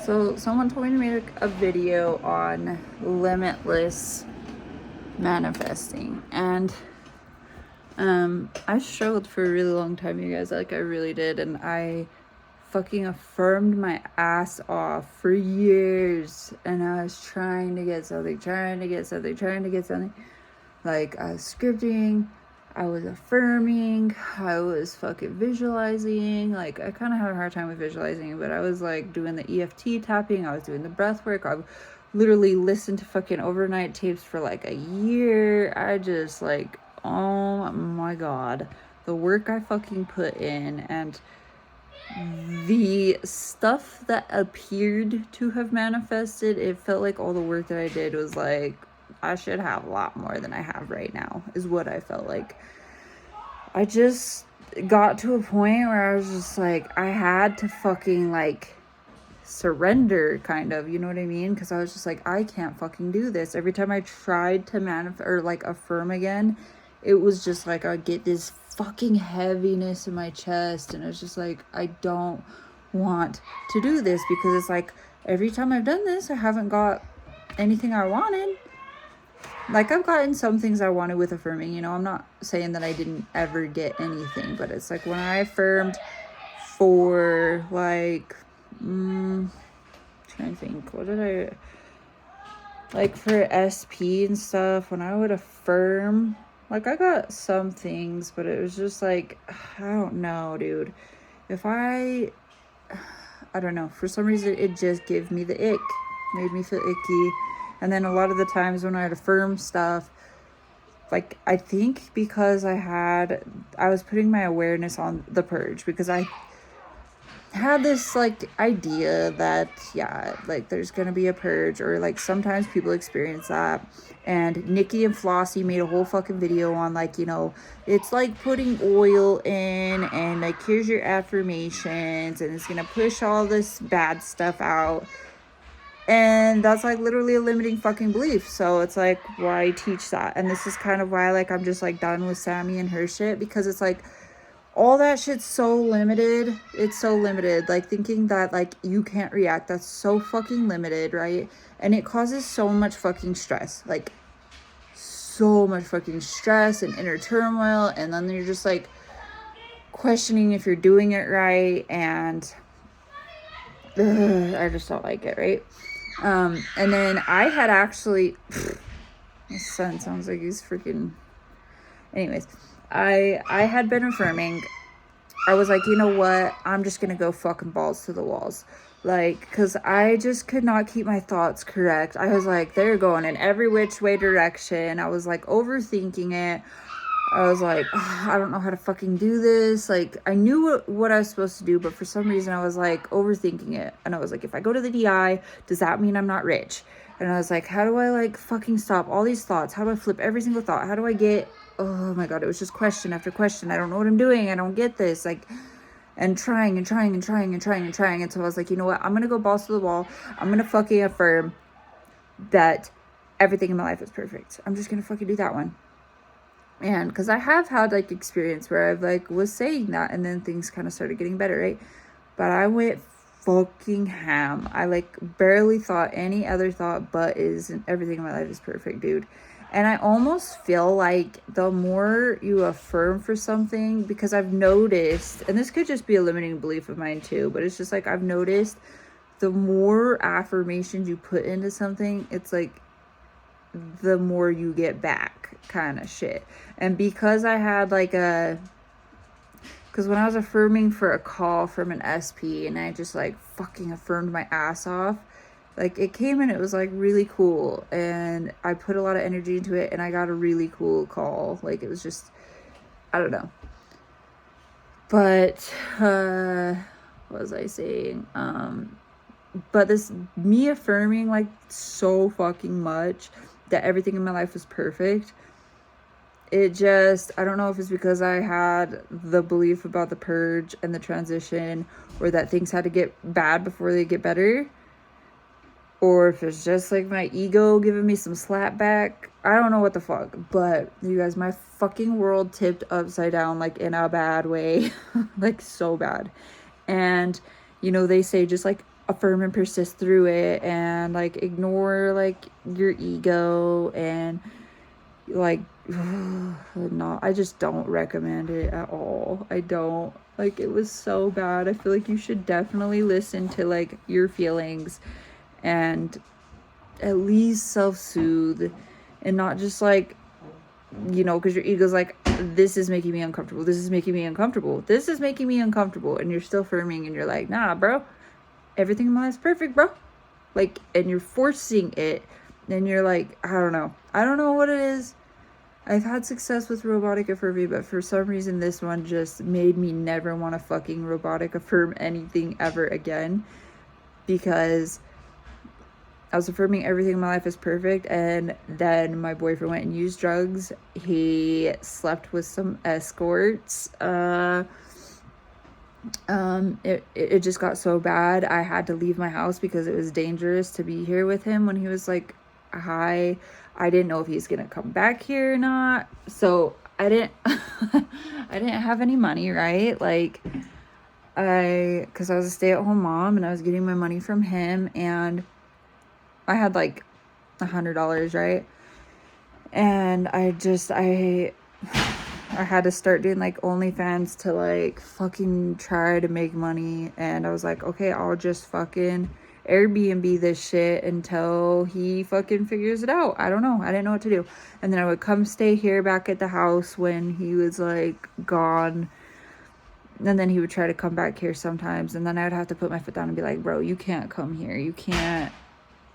So someone told me to make a video on limitless manifesting, and I struggled for a really long time, you guys. Like, I really did, and I fucking affirmed my ass off for years, and I was trying to get something. Like, I was scripting, I was affirming, I was fucking visualizing. Like, I kind of had a hard time with visualizing, but I was like doing the EFT tapping, I was doing the breath work. I literally listened to fucking overnight tapes for like a year. I just like, oh my god, the work I fucking put in, and the stuff that appeared to have manifested, it felt like all the work that I did was like, I should have a lot more than I have right now, is what I felt like. I just got to a point where I was just like, I had to fucking like surrender, kind of, you know what I mean? Because I was just like, I can't fucking do this. Every time I tried to manifest or like affirm again, it was just like I'd get this fucking heaviness in my chest, and it's just like, I don't want to do this, because it's like every time I've done this, I haven't got anything I wanted. Like, I've gotten some things I wanted with affirming, you know. I'm not saying that I didn't ever get anything, but it's like when I affirmed for like trying to think, what did I like for SP and stuff, when I would affirm, like, I got some things, but it was just like, I don't know, dude. If I don't know, for some reason it just gave me the ick, made me feel icky. And then a lot of the times when I'd affirm stuff, like, I think because I was putting my awareness on the purge, because I had this like idea that, yeah, like there's gonna be a purge, or like sometimes people experience that. And Nikki and Flossie made a whole fucking video on, like, you know, it's like putting oil in, and like, here's your affirmations, and it's gonna push all this bad stuff out. And that's like literally a limiting fucking belief. So it's like, why teach that? And this is kind of why, like, I'm just like done with Sammy and her shit, because it's like, all that shit's so limited. It's so limited. Like, thinking that like you can't react, that's so fucking limited, right? And it causes so much fucking stress. Like, so much fucking stress and inner turmoil. And then you're just like questioning if you're doing it right. And I just don't like it, right? And then I had actually, my son sounds like he's freaking, anyways, I had been affirming. I was like, you know what? I'm just going to go fucking balls to the walls. Like, because I just could not keep my thoughts correct. I was like, they're going in every which way direction. I was like overthinking it. I was like, I don't know how to fucking do this. Like, I knew what I was supposed to do, but for some reason I was like overthinking it. And I was like, if I go to the DI, does that mean I'm not rich? And I was like, how do I like fucking stop all these thoughts? How do I flip every single thought? How do I get, oh my God, it was just question after question. I don't know what I'm doing. I don't get this. Like, and trying. And so I was like, you know what? I'm going to go balls to the wall. I'm going to fucking affirm that everything in my life is perfect. I'm just going to fucking do that one. And because I have had like experience where I've like was saying that, and then things kind of started getting better, right? But I went fucking ham. I like barely thought any other thought but is everything in my life is perfect, dude. And I almost feel like the more you affirm for something, because I've noticed, and this could just be a limiting belief of mine too, but it's just like I've noticed the more affirmations you put into something, it's like the more you get back, kind of shit. And because I had like because when I was affirming for a call from an SP, and I just like fucking affirmed my ass off, like it came and it was like really cool, and I put a lot of energy into it, and I got a really cool call. Like, it was just, I don't know. But what was I saying? But this, me affirming like so fucking much that everything in my life was perfect, it just, I don't know if it's because I had the belief about the purge and the transition, or that things had to get bad before they get better, or if it's just like my ego giving me some slap back. I don't know what the fuck, but you guys, my fucking world tipped upside down, like in a bad way, like so bad. And you know, they say just like affirm and persist through it, and like ignore like your ego, and like no, I just don't recommend it at all. I don't. Like, it was so bad. I feel like you should definitely listen to like your feelings and at least self-soothe, and not just like, you know, because your ego's like, this is making me uncomfortable, this is making me uncomfortable, this is making me uncomfortable, and you're still affirming, and you're like, nah, bro, everything in my life is perfect, bro. Like, and you're forcing it, and you're like, I don't know what it is. I've had success with robotic affirming, but for some reason this one just made me never want to fucking robotic affirm anything ever again, because I was affirming everything in my life is perfect, and then my boyfriend went and used drugs. He slept with some escorts. It just got so bad. I had to leave my house because it was dangerous to be here with him when he was like high. I didn't know if he's gonna come back here or not. So I didn't I didn't have any money, right? Like, because I was a stay-at-home mom and I was getting my money from him, and I had like $100, right? And I had to start doing like OnlyFans to like fucking try to make money. And I was like, okay, I'll just fucking Airbnb this shit until he fucking figures it out. I don't know. I didn't know what to do. And then I would come stay here back at the house when he was like gone. And then he would try to come back here sometimes. And then I would have to put my foot down and be like, bro, you can't come here. You can't.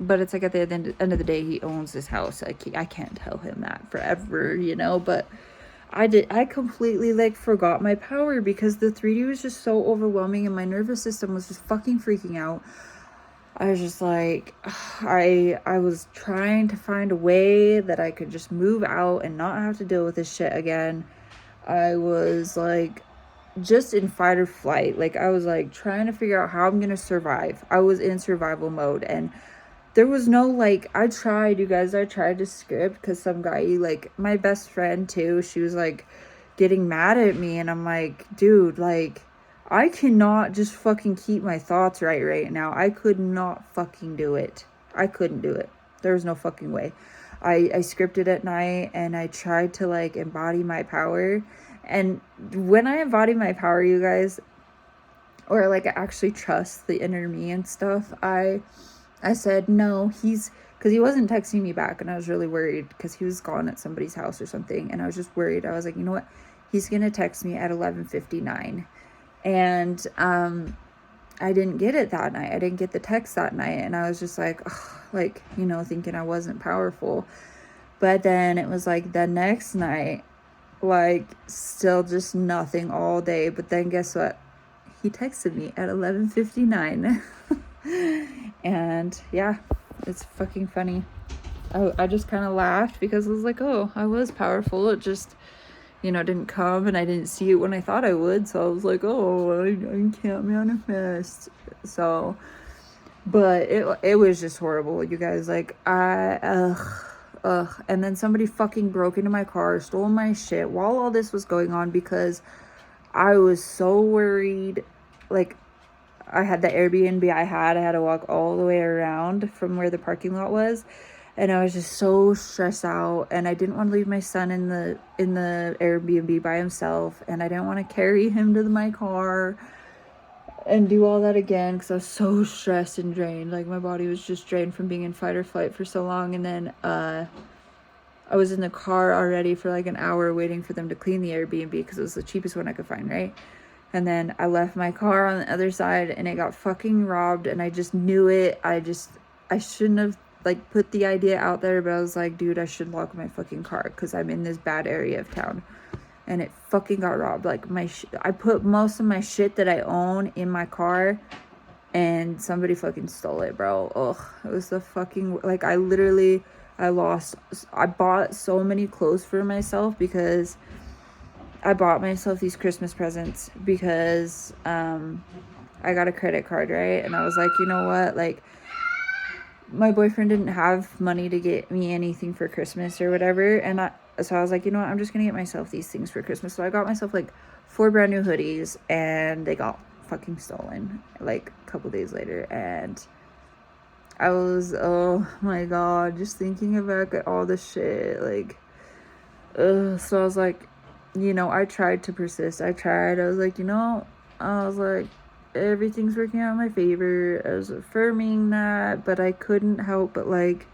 But it's like at the end of the day, he owns this house. I can't tell him that forever, you know. But I completely like forgot my power because the 3D was just so overwhelming, and my nervous system was just fucking freaking out. I was just like, I was trying to find a way that I could just move out and not have to deal with this shit again. I was like just in fight or flight. Like, I was like trying to figure out how I'm gonna survive. I was in survival mode, and there was no like, I tried to script, because some guy, like my best friend too, she was like getting mad at me, and I'm like, dude, like, I cannot just fucking keep my thoughts right now. I could not fucking do it. I couldn't do it. There was no fucking way. I scripted at night, and I tried to like embody my power. And when I embody my power, you guys, or like I actually trust the inner me and stuff, I said, no, because he wasn't texting me back, and I was really worried because he was gone at somebody's house or something, and I was just worried. I was like, you know what? He's going to text me at 11:59. And I didn't get it that night. I didn't get the text that night, and I was just like, ugh, like, you know, thinking I wasn't powerful. But then it was like the next night, like, still just nothing all day. But then guess what? He texted me at 11:59. And yeah, it's fucking funny. I just kind of laughed because I was like, oh, I was powerful. It just, you know, didn't come, and I didn't see it when I thought I would. So I was like, oh, I can't manifest. So, but it was just horrible, you guys. Like, and then somebody fucking broke into my car, stole my shit while all this was going on, because I was so worried. Like, I had the Airbnb I had to walk all the way around from where the parking lot was, and I was just so stressed out, and I didn't want to leave my son in the Airbnb by himself, and I didn't want to carry him to my car and do all that again, because I was so stressed and drained. Like, my body was just drained from being in fight or flight for so long. And then I was in the car already for like an hour waiting for them to clean the Airbnb, because it was the cheapest one I could find, right? And then I left my car on the other side, and it got fucking robbed, and I just knew it. I shouldn't have like put the idea out there, but I was like, dude, I should lock my fucking car because I'm in this bad area of town. And it fucking got robbed. Like, I put most of my shit that I own in my car, and somebody fucking stole it, bro. Ugh, it was the fucking, like, I bought so many clothes for myself, because I bought myself these Christmas presents because I got a credit card, right? And I was like, you know what? Like, my boyfriend didn't have money to get me anything for Christmas or whatever. And so I was like, you know what? I'm just going to get myself these things for Christmas. So I got myself like 4 brand new hoodies, and they got fucking stolen like a couple days later. And I was, oh my god, just thinking back at all the shit, like, so I was like, you know, I tried to persist. I was like, you know, I was like, everything's working out in my favor. I was affirming that, but I couldn't help but like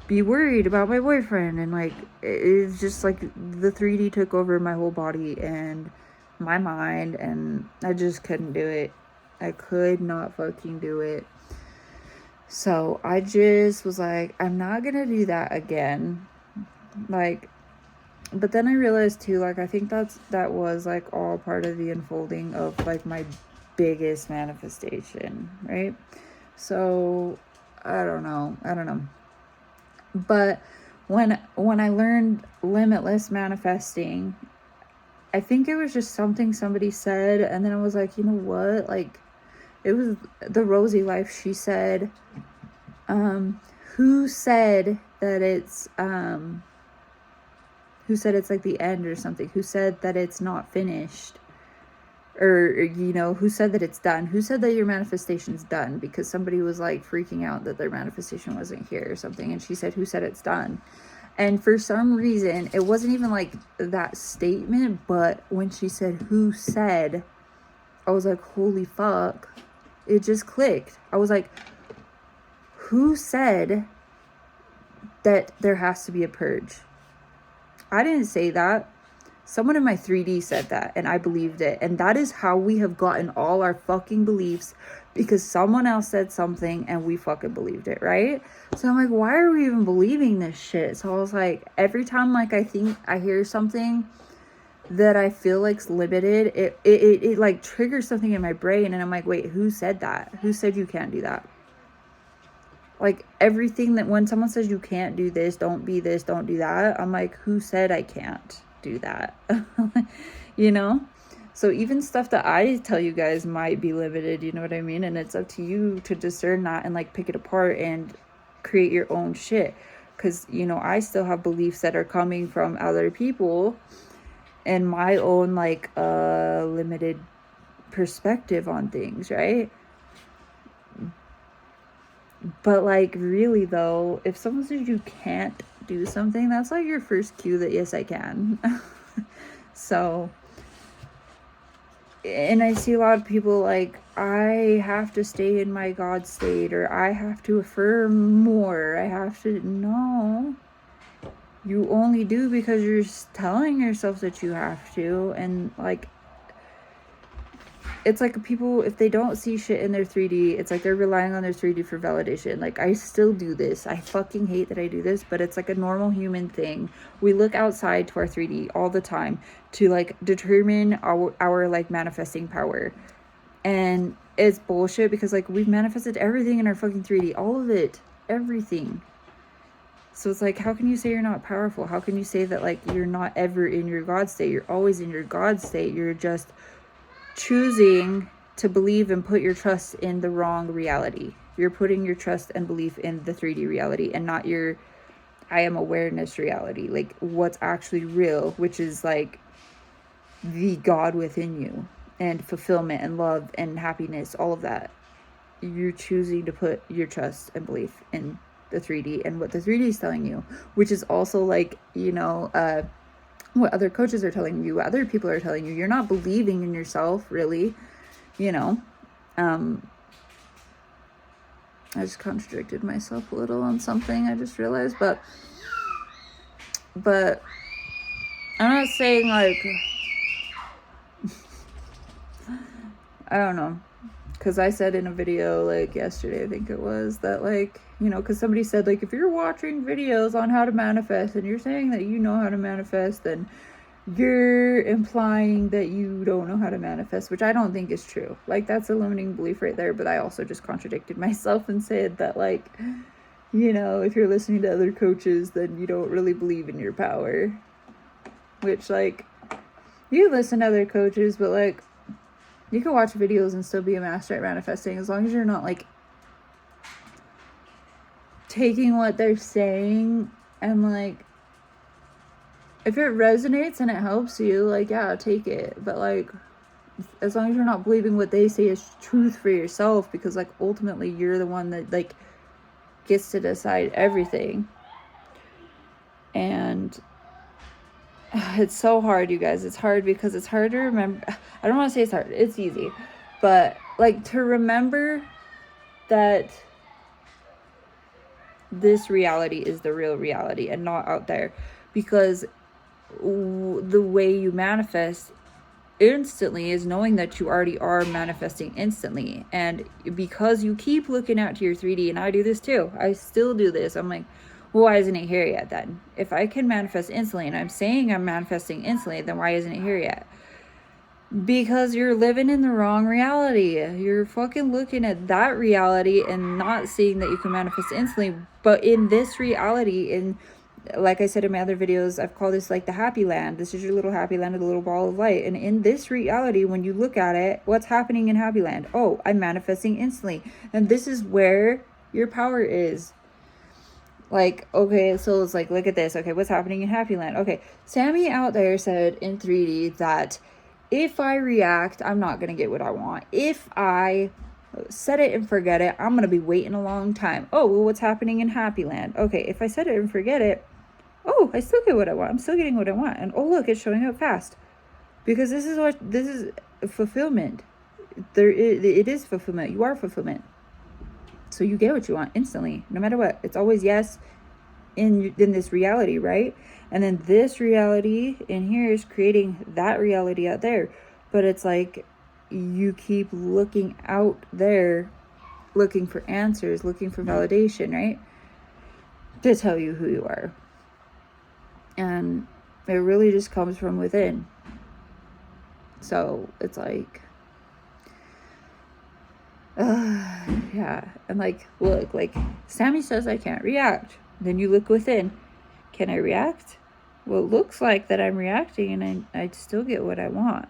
be worried about my boyfriend. And like, it's just like the 3D took over my whole body and my mind, and I just couldn't do it. I could not fucking do it. So I just was like, I'm not gonna do that again. Like, but then I realized too, like, I think that was like all part of the unfolding of like my biggest manifestation, right? So I don't know. But when I learned limitless manifesting, I think it was just something somebody said, and then I was like, you know what? Like, it was the Rosie Life. She said, who said that it's like the end or something? Who said that it's not finished? Or, you know, who said that it's done? Who said that your manifestation's done? Because somebody was like freaking out that their manifestation wasn't here or something. And she said, who said it's done? And for some reason, it wasn't even like that statement, but when she said, who said, I was like, holy fuck. It just clicked. I was like, who said that there has to be a purge? I didn't say that. Someone in my 3D said that, and I believed it. And that is how we have gotten all our fucking beliefs, because someone else said something and we fucking believed it, right? So I'm like, why are we even believing this shit? So I was like, every time like I think I hear something that I feel like's limited, it like triggers something in my brain, and I'm like, wait, who said that? Who said you can't do that? Like, everything that when someone says you can't do this, don't be this, don't do that, I'm like, who said I can't do that? You know? So even stuff that I tell you guys might be limited, you know what I mean? And it's up to you to discern that and like pick it apart and create your own shit. Because, you know, I still have beliefs that are coming from other people and my own like limited perspective on things, right? But like, really though, if someone says you can't do something, that's like your first cue that yes, I can. So, and I see a lot of people like, I have to stay in my God state, or I have to affirm more, I have to. No, you only do because you're telling yourself that you have to. And like, it's like people, if they don't see shit in their 3D, it's like they're relying on their 3D for validation. Like, I still do this. I fucking hate that I do this, but it's like a normal human thing. We look outside to our 3D all the time to like determine our like manifesting power. And it's bullshit, because like we've manifested everything in our fucking 3D, all of it, everything. So it's like, how can you say you're not powerful? How can you say that like you're not ever in your God state? You're always in your God state. You're just choosing to believe and put your trust in the wrong reality. You're putting your trust and belief in the 3D reality and not your I am awareness reality, like what's actually real, which is like the God within you and fulfillment and love and happiness, all of that. You're choosing to put your trust and belief in the 3D and what the 3D is telling you, which is also like, you know, what other coaches are telling you, what other people are telling you. You're not believing in yourself, really, you know. I just contradicted myself a little on something, I just realized, but I'm not saying like I don't know, because I said in a video like yesterday, I think it was, that like, you know, because somebody said like, if you're watching videos on how to manifest and you're saying that you know how to manifest, then you're implying that you don't know how to manifest, which I don't think is true. Like, that's a limiting belief right there. But I also just contradicted myself and said that like, you know, if you're listening to other coaches, then you don't really believe in your power. Which, like, you listen to other coaches, but like, you can watch videos and still be a master at manifesting, as long as you're not like taking what they're saying and like, if it resonates and it helps you, like, yeah, take it. But like, as long as you're not believing what they say is truth for yourself, because like ultimately you're the one that like gets to decide everything. And it's so hard, you guys. It's hard because it's hard to remember. I don't want to say it's hard, it's easy, but like to remember that this reality is the real reality and not out there, because the way you manifest instantly is knowing that you already are manifesting instantly. And because you keep looking out to your 3D, and I do this too, I still do this, I'm like, well, why isn't it here yet then? If I can manifest instantly, and I'm saying I'm manifesting instantly, then why isn't it here yet? Because you're living in the wrong reality. You're fucking looking at that reality and not seeing that you can manifest instantly. But in this reality, in like I said in my other videos, I've called this like the happy land. This is your little happy land, a little ball of light. And in this reality, when you look at it, what's happening in happy land? Oh, I'm manifesting instantly. And this is where your power is. Like, okay, so it's like, look at this. Okay, what's happening in happy land? Okay, Sammy out there said in 3D that if I react, I'm not going to get what I want. If I set it and forget it, I'm going to be waiting a long time. Oh, well, what's happening in happy land? Okay, if I set it and forget it, oh, I still get what I want. I'm still getting what I want. And oh, look, it's showing up fast. Because this is fulfillment. It is fulfillment. You are fulfillment. So you get what you want instantly, no matter what. It's always yes in this reality, right? And then this reality in here is creating that reality out there. But it's like you keep looking out there, looking for answers, looking for validation, right? To tell you who you are. And it really just comes from within. So it's like, yeah. And like, look, like Sammy says I can't react. Then you look within. Can I react? Well, it looks like that I'm reacting and I still get what I want.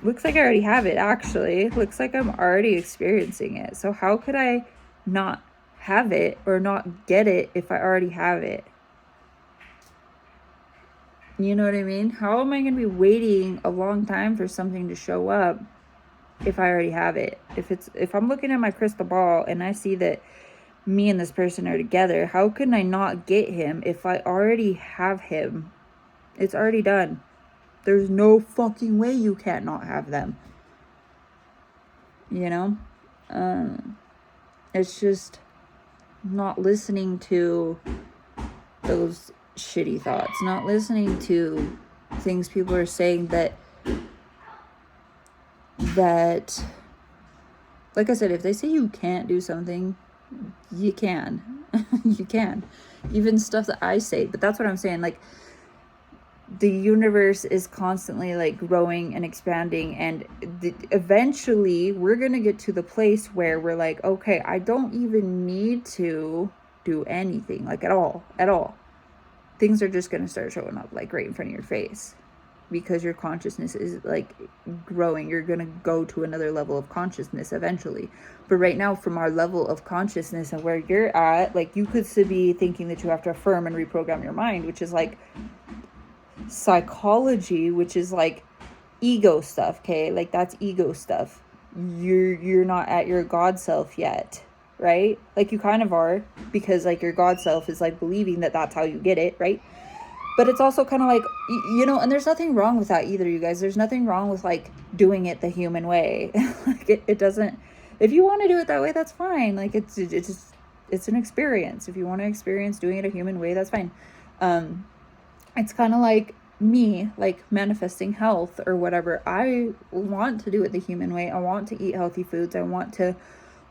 Looks like I already have it, actually. Looks like I'm already experiencing it. So how could I not have it or not get it if I already have it? You know what I mean? How am I going to be waiting a long time for something to show up if I already have it? If I'm looking at my crystal ball and I see that me and this person are together, how can I not get him if I already have him? It's already done. There's no fucking way you can't not have them. You know? It's just not listening to those shitty thoughts, not listening to things people are saying that like I said, if they say you can't do something, you can. You can. Even stuff that I say. But that's what I'm saying. Like, the universe is constantly like growing and expanding. And eventually we're going to get to the place where we're like, okay, I don't even need to do anything. Like at all. Things are just going to start showing up like right in front of your face. Because your consciousness is like growing. You're going to go to another level of consciousness eventually. But right now, from our level of consciousness and where you're at, like you could still be thinking that you have to affirm and reprogram your mind, which is like psychology, which is like ego stuff. Okay, like that's ego stuff. You're not at your God self yet, right? Like you kind of are, because like your God self is like believing that that's how you get it, right? But it's also kind of like, you know, and there's nothing wrong with that either, you guys. There's nothing wrong with like doing it the human way. Like it doesn't, if you want to do it that way, that's fine. Like it's an experience. If you want to experience doing it a human way, that's fine. It's kind of like me, like manifesting health or whatever. I want to do it the human way. I want to eat healthy foods. I want to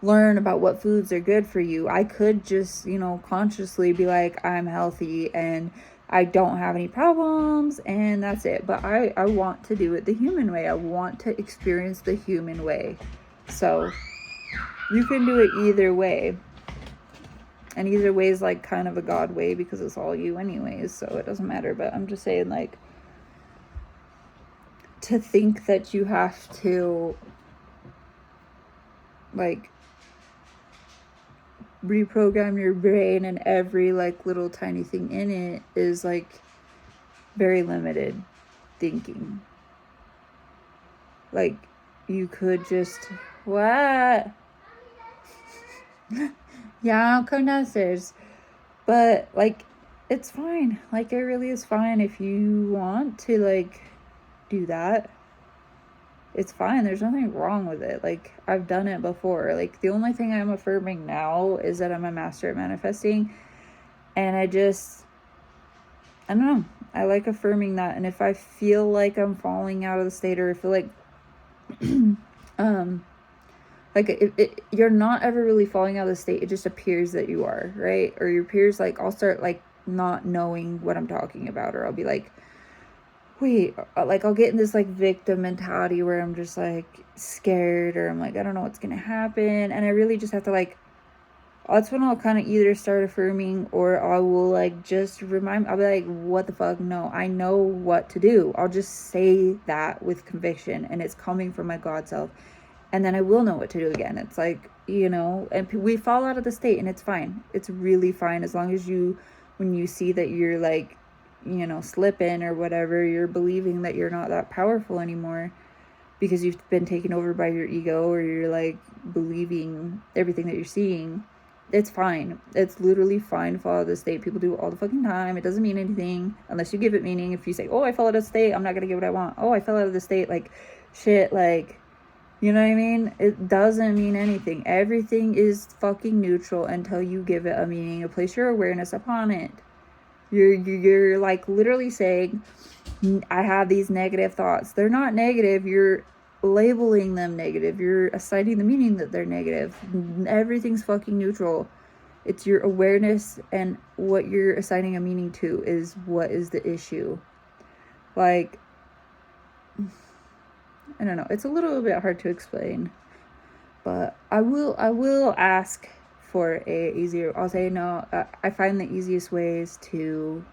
learn about what foods are good for you. I could just, you know, consciously be like, I'm healthy and I don't have any problems and that's it. But I want to do it the human way. I want to experience the human way. So you can do it either way. And either way is like kind of a God way because it's all you anyways. So it doesn't matter. But I'm just saying, like, to think that you have to like reprogram your brain and every like little tiny thing in it is like very limited thinking. Like, you could just, what? Yeah, I'll come downstairs. But, like, it's fine. Like, it really is fine if you want to, like, do that. It's fine. There's nothing wrong with it. Like, I've done it before. Like, the only thing I'm affirming now is that I'm a master at manifesting. And I don't know. I like affirming that. And if I feel like I'm falling out of the state, or I feel like, you're not ever really falling out of the state. It just appears that you are, right? Or your peers, like, I'll start, like, not knowing what I'm talking about. Or I'll be like, wait, like, I'll get in this, like, victim mentality where I'm just, like, scared, or I'm like, I don't know what's gonna happen, and I really just have to, like, that's when I'll kind of either start affirming, or I will, like, just I'll be like, what the fuck, no, I know what to do. I'll just say that with conviction, and it's coming from my God self, and then I will know what to do again. It's like, and we fall out of the state, and it's fine. It's really fine, as long as when you see that you're, like, slipping or whatever, you're believing that you're not that powerful anymore because you've been taken over by your ego, or you're, like, believing everything that you're seeing. It's fine. It's literally fine to fall out of the state. People do it all the fucking time. It doesn't mean anything unless you give it meaning. If you say, oh, I fell out of the state, I'm not gonna get what I want. Oh, I fell out of the state, like, shit, like, you know what I mean? It doesn't mean anything. Everything is fucking neutral until you give it a meaning, and place your awareness upon it. You're like, literally saying, I have these negative thoughts. They're not negative. You're labeling them negative. You're assigning the meaning that they're negative. Everything's fucking neutral. It's your awareness, and what you're assigning a meaning to is what is the issue. Like, I don't know. It's a little bit hard to explain, but I will ask for I'll say, no, I find the easiest ways to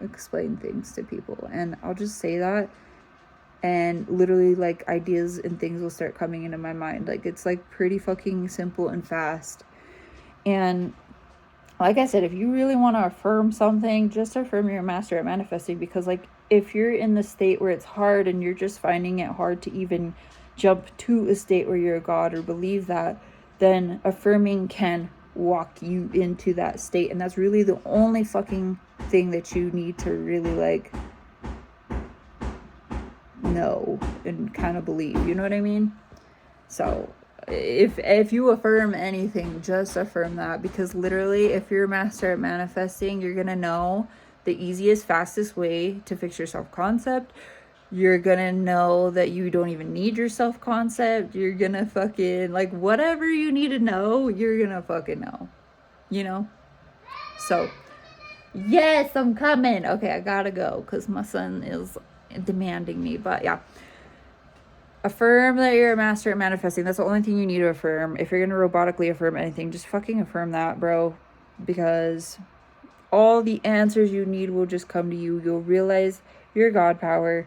explain things to people, and I'll just say that, and literally, like, ideas and things will start coming into my mind. Like, it's, like, pretty fucking simple and fast. And like I said, if you really want to affirm something, just affirm you're a master at manifesting, because, like, if you're in the state where it's hard and you're just finding it hard to even jump to a state where you're a god or believe that, then affirming can walk you into that state. And that's really the only fucking thing that you need to really, like, know and kind of believe, you know what I mean? So if you affirm anything, just affirm that, because literally, if you're a master at manifesting, you're gonna know the easiest, fastest way to fix your self-concept. You're gonna know that you don't even need your self-concept. You're gonna fucking, like, whatever you need to know, you're gonna fucking know, So, yes, I'm coming. Okay, I gotta go because my son is demanding me. But yeah, affirm that you're a master at manifesting. That's the only thing you need to affirm. If you're gonna robotically affirm anything, just fucking affirm that, bro, because all the answers you need will just come to you. You'll realize your God power,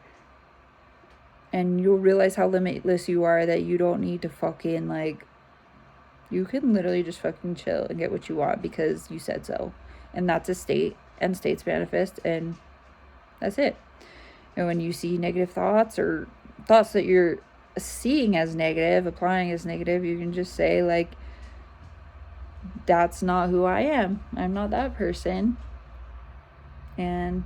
and you'll realize how limitless you are, that you don't need to fucking, like, you can literally just fucking chill and get what you want because you said so. And that's a state, and states manifest, and that's it. And when you see negative thoughts, or thoughts that you're seeing as negative, applying as negative, you can just say, like, that's not who I am. I'm not that person. And